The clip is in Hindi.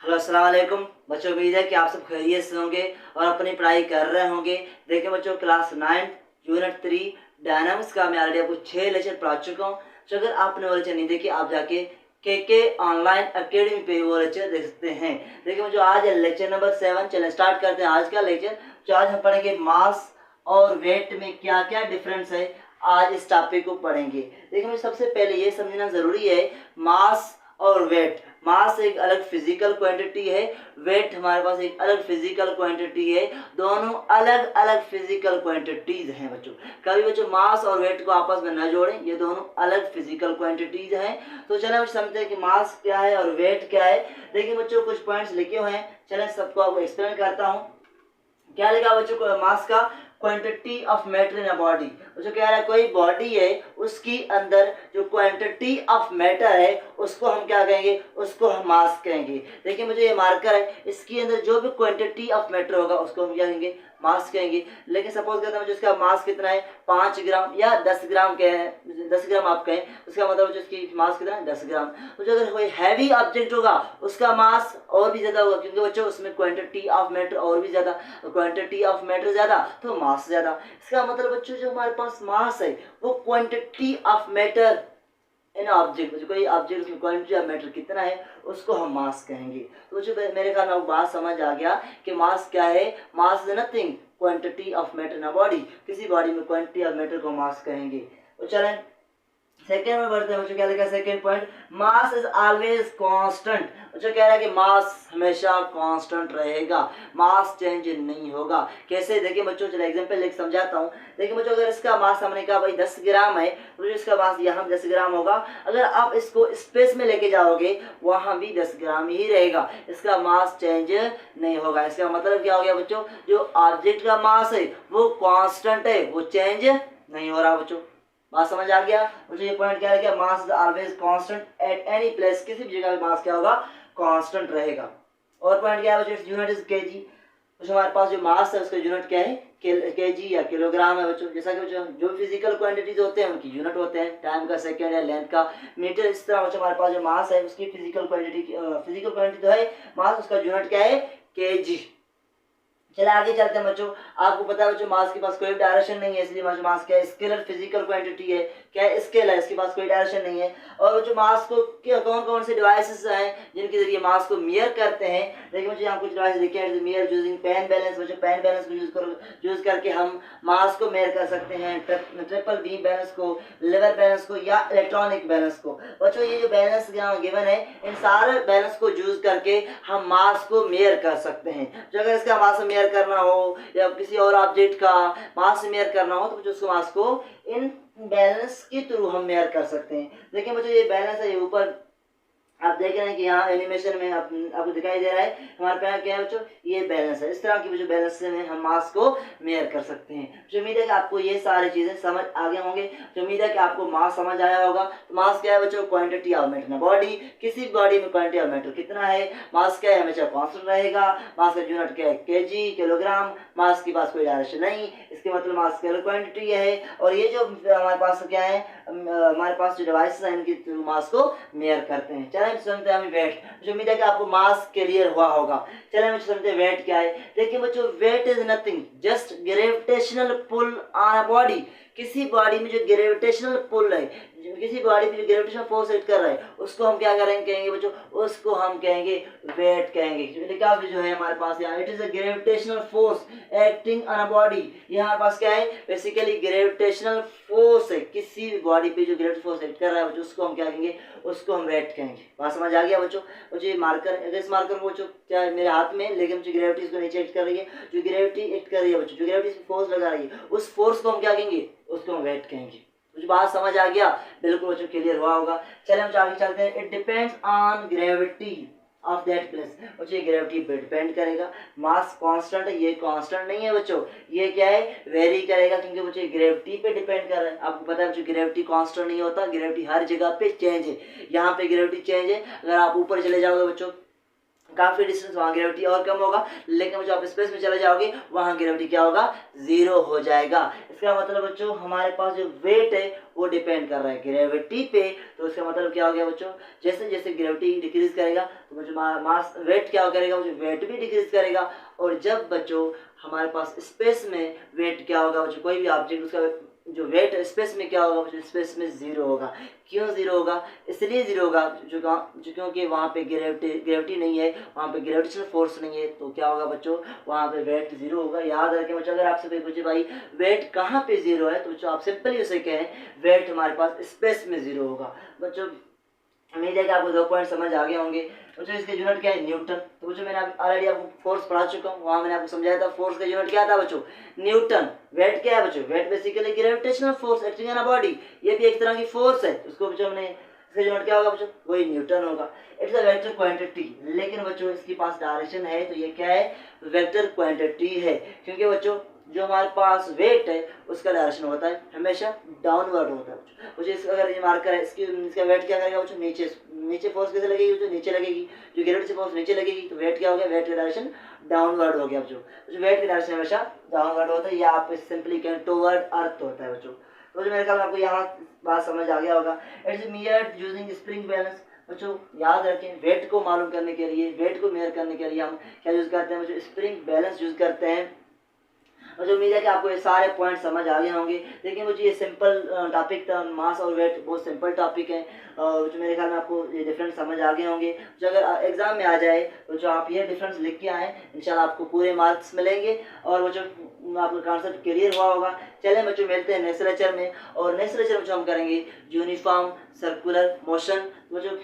हेलो अस्सलाम वालेकुम बच्चों, उम्मीद है कि आप सब खैरियत से होंगे और अपनी पढ़ाई कर रहे होंगे। देखिए बच्चों, क्लास 9 यूनिट 3 डायनामिक्स का मैं ऑलरेडी आपको 6 लेक्चर पढ़ा चुका हूँ। तो अगर आपने वो लेक्चर नहीं देखे, आप जाके के ऑनलाइन अकेडमी पे वो लेक्चर देख सकते हैं। देखिए बच्चों, आज है लेक्चर नंबर 7। चलिए स्टार्ट करते हैं आज का लेक्चर। तो आज हम पढ़ेंगे मास और वेट में क्या क्या डिफरेंस है। आज इस टॉपिक को पढ़ेंगे। देखिए मुझे सबसे पहले ये समझना जरूरी है, मास और वेट। मास एक अलग फिजिकल क्वांटिटी है, वेट हमारे पास एक अलग फिजिकल क्वांटिटी है। दोनों अलग अलग फिजिकल क्वांटिटीज हैं बच्चों। कभी बच्चों मास और वेट को आपस में न जोड़ें, ये दोनों अलग फिजिकल क्वांटिटीज हैं। तो चलें बच्चों समझते हैं कि मास क्या है और वेट क्या है। देखिए बच्चों, कुछ पॉइंट्स लिखे हुए हैं, चलें सबको आपको एक्सप्लेन करता हूँ। क्या लिखा बच्चों को? मास का quantity of matter in a body. जो कह रहा है कोई बॉडी है, उसकी अंदर जो क्वांटिटी ऑफ मैटर है उसको हम क्या कहेंगे? उसको हम मास कहेंगे। देखिए मुझे ये मार्कर है, इसके अंदर जो भी क्वांटिटी ऑफ मैटर होगा उसको हम क्या कहेंगे? मास कहेंगे। लेकिन सपोज करते हैं मुझे इसका मास कितना है, 5 ग्राम या 10 ग्राम कहें, 10 ग्राम आप कहें, उसका मतलब जो इसकी मास कितना है? 10 ग्राम। तो जो अगर कोई हैवी ऑब्जेक्ट होगा उसका मास और भी ज्यादा होगा, क्योंकि बच्चों उसमें क्वांटिटी ऑफ मैटर और भी ज्यादा, क्वांटिटी ऑफ मैटर ज्यादा तो मास ज्यादा। इसका मतलब बच्चों जो हमारे पास मास है वो quantity of matter in object, जो कोई ऑब्जेक्ट उसमें क्वांटिटी ऑफ मैटर कितना है उसको हम मास कहेंगे। तो बच्चों मेरे ख्याल में आपको बात समझ आ गया कि मास क्या है। Mass is nothing quantity of matter in a body. किसी बॉडी में क्वांटिटी ऑफ मैटर को मास कहेंगे। तो चलें सेकेंड में बढ़ते हैं बच्चों। क्या लिखा है second point? Mass is always constant. बच्चों कह रहा है कि मास हमेशा कांस्टेंट रहेगा, मास चेंज नहीं होगा। कैसे? देखिए बच्चों, चलो एग्जांपल लेके समझाता हूँ। देखिए बच्चों, अगर इसका मास हमने कहा भाई 10 ग्राम है, तो जो इसका मास यहाँ 10 ग्राम होगा। अगर आप इसको स्पेस में लेके जाओगे वहां भी 10 ग्राम ही रहेगा, इसका मास चेंज नहीं होगा। इसका मतलब क्या हो गया बच्चों? जो ऑब्जेक्ट का मास है वो कांस्टेंट है, वो चेंज नहीं हो रहा बच्चों। बात समझ आ गया? मुझे ये पॉइंट क्या है कि mass is always constant at any place. किसी भी जगह मास क्या होगा? कांस्टेंट रहेगा। और पॉइंट क्या है बच्चों? Unit is KG. तो हमारे पास जो मास है उसका यूनिट क्या है? केजी या किलोग्राम है बच्चों। जैसा कि बच्चों जो फिजिकल क्वांटिटीज होते हैं उनकी यूनिट होते हैं, टाइम का, सेकंड या लेंथ का, मीटर। इस तरह बच्चों हमारे पास जो मास है उसकी फिजिकल क्वांटिटी तो है मास, उसका यूनिट क्या है? केजी। चले आगे चलते हैं बच्चों। आपको पता है बच्चों मास के पास कोई डायरेक्शन नहीं है, इसलिए मास क्या है? स्केलर फिजिकल क्वांटिटी है। क्या है? स्केल है, इसके पास कोई डायरेक्शन नहीं है। और जो मास को कौन कौन से डिवाइसेस हैं जिनके जरिए मास को मेयर करते हैं? देखिए मुझे यहाँ कुछ डिवाइस लिखे हैं। Measure using pan balance. बच्चों पेन बैलेंस को यूज करके हम मास को मेयर कर सकते हैं, ट्रिपल बीम बैलेंस को, लेवल बैलेंस को या इलेक्ट्रॉनिक बैलेंस को। बच्चों ये जो बैलेंस यहाँ गिवन है, इन सारे बैलेंस को यूज करके हम मास को मेयर कर सकते हैं। जो अगर इसका मास मेयर करना हो या किसी और ऑब्जेक्ट का मास मेयर करना हो तो उसको मास को इन बैलेंस के थ्रू हम मेयर कर सकते हैं। देखिए मुझे ये बैलेंस है, ये ऊपर आप देख रहे हैं कि यहाँ एनिमेशन में आपको दिखाई दे रहा है हमारे पास क्या है बच्चों? ये बैलेंस है। इस तरह की जो बैलेंस में हम मास को मेयर कर सकते हैं। जो उम्मीद है कि आपको ये सारी चीजें समझ आ गए होंगे। जो उम्मीद है कि आपको मास समझ आया होगा। तो मास क्या है बच्चों? Quantity of matter in body. किसी बॉडी में क्वांटिटी ऑफ मैटर कितना है? मास क्या है? हमेशा कांस्टेंट रहेगा। मास का यूनिट क्या है? KG, kilogram. मास के पास कोई डायरेक्शन नहीं, इसके मतलब मास स्केलर क्वांटिटी है। और ये जो हमारे पास क्या है, हमारे पास जो डिवाइसेस हैं इनके थ्रू मास को मेयर करते हैं। चलें समझते हैं वेट। जो उम्मीद है कि आपको मास क्लियर हुआ होगा। चलें बच्चों समझते हैं वेट क्या है। देखिए बच्चों, weight is nothing just gravitational pull on a body. किसी बॉडी में जो ग्रेविटेशनल पुल है, किसी बॉडी पे जो ग्रेविटेशनल फोर्स एक्ट कर रहा है उसको हम क्या कहेंगे बच्चों? उसको हम कहेंगे वेट कहेंगे। जो है हमारे पास यहाँ, it is a gravitational force acting on a body. ये हमारे पास क्या है? बेसिकली ग्रेविटेशनल फोर्स है। किसी भी बॉडी पे जो ग्रेविटेशनल फोर्स एक्ट कर रहा है बच्चों उसको हम क्या कहेंगे? उसको हम वेट कहेंगे। बात समझ आ गया बच्चों? बच्चों ये मार्कर, इस मार्कर को बच्चों क्या है मेरे हाथ में, लेकिन जो ग्रेविटी इसको नीचे एक्ट कर रही है, जो ग्रेविटी एक्ट कर रही है बच्चों, जो ग्रेविटी फोर्स लगा रही है उस फोर्स को हम क्या कहेंगे? उसको हम वेट कहेंगे। कुछ बात समझ आ गया? बिल्कुल बच्चों क्लियर हुआ होगा। चलिए हम आगे चलते हैं। It depends on gravity of that place. बच्चों ग्रेविटी पे डिपेंड करेगा। मास कांस्टेंट है, ये कांस्टेंट नहीं है बच्चों, ये क्या है? वेरी करेगा, क्योंकि बच्चों ग्रेविटी पे डिपेंड कर रहा है। आपको पता है बच्चों ग्रेविटी कांस्टेंट नहीं होता, ग्रेविटी हर जगह पे चेंज है। यहाँ पे ग्रेविटी चेंज है। अगर आप ऊपर चले जाओगे बच्चों काफ़ी डिस्टेंस वहाँ ग्रेविटी और कम होगा, लेकिन जब आप स्पेस में चले जाओगे वहाँ ग्रेविटी क्या होगा, ज़ीरो हो जाएगा। इसका मतलब बच्चों हमारे पास जो वेट है वो डिपेंड कर रहा है ग्रेविटी पे। तो इसका मतलब क्या हो गया बच्चों, जैसे जैसे ग्रेविटी डिक्रीज करेगा तो बच्चों मास वेट क्या करेगा बच्चों, वेट भी डिक्रीज करेगा। और जब बच्चों हमारे पास स्पेस में वेट क्या होगा बच्चों, कोई भी ऑब्जेक्ट उसका जो वेट स्पेस में क्या होगा बच्चों, स्पेस में ज़ीरो होगा। क्यों ज़ीरो होगा, इसलिए ज़ीरो होगा जो क्योंकि वहाँ पे ग्रेविटी नहीं है, वहाँ पे ग्रेविटेशनल फोर्स नहीं है। तो क्या होगा बच्चों, वहाँ पे वेट ज़ीरो होगा। याद रखें बच्चों, अगर आपसे कोई पूछे भाई वेट कहाँ पे ज़ीरो है, तो बच्चों आप सिंपली उसे कहें वेट हमारे पास स्पेस में ज़ीरो होगा। बच्चों उम्मीद है कि आपको 2 पॉइंट समझ आ गए होंगे। बच्चों इसके यूनिट क्या है, न्यूटन। तो बच्चों मैंने ऑलरेडी आपको फोर्स पढ़ा चुका हूँ, वहाँ मैंने आपको समझाया था फोर्स का यूनिट क्या था बच्चों, न्यूटन। वेट क्या है बच्चों, weight basically gravitational force acting on a body, ये भी एक तरह की फोर्स है। उसको बच्चों हमने इसका यूनिट क्या होगा बच्चों, वही न्यूटन होगा। इट्स अ वेक्टर क्वांटिटी, लेकिन बच्चों इसके पास डायरेक्शन है, तो ये क्या है, वेक्टर क्वांटिटी है। क्योंकि बच्चों जो हमारे पास वेट है उसका डायरेक्शन होता है हमेशा डाउनवर्ड होता है। मुझे अगर ये मार्कर है इसका वेट क्या करेगा बच्चों, नीचे नीचे फोर्स कैसे लगेगी बच्चों, नीचे लगेगी। जो ग्रेविटी से फोर्स नीचे लगेगी तो वेट क्या हो गया, वेट का डायरेक्शन डाउनवर्ड हो गया बच्चों। जो वेट का डायरेक्शन हमेशा डाउनवर्ड होता है, या आप सिंपली कहें टुवर्ड अर्थ होता है बच्चों। तो जो मेरे ख्याल में आपको यहाँ बात समझ आ गया होगा। It's measured using spring balance. बच्चों याद रखें, वेट को मालूम करने के लिए, वेट को मेजर करने के लिए हम क्या यूज़ करते हैं बच्चों, स्प्रिंग बैलेंस यूज़ करते हैं। मुझे उम्मीद है कि आपको ये सारे पॉइंट समझ आ गए होंगे। देखिए मुझे ये सिंपल टॉपिक था, मास और वेट बहुत सिंपल टॉपिक है, जो मेरे ख्याल में आपको ये डिफरेंस समझ आ गए होंगे। जो अगर एग्जाम में आ जाए तो जो आप ये डिफरेंस लिख के आएँ, इंशाल्लाह आपको पूरे मार्क्स मिलेंगे और वो जो आपका कॉन्सेप्ट क्लियर हुआ होगा। चलें बच्चों, मिलते हैं नेक्स्ट लेक्चर में, और नेक्स्ट लेक्चर में जो हम करेंगे यूनिफॉर्म सर्कुलर मोशन। वो जो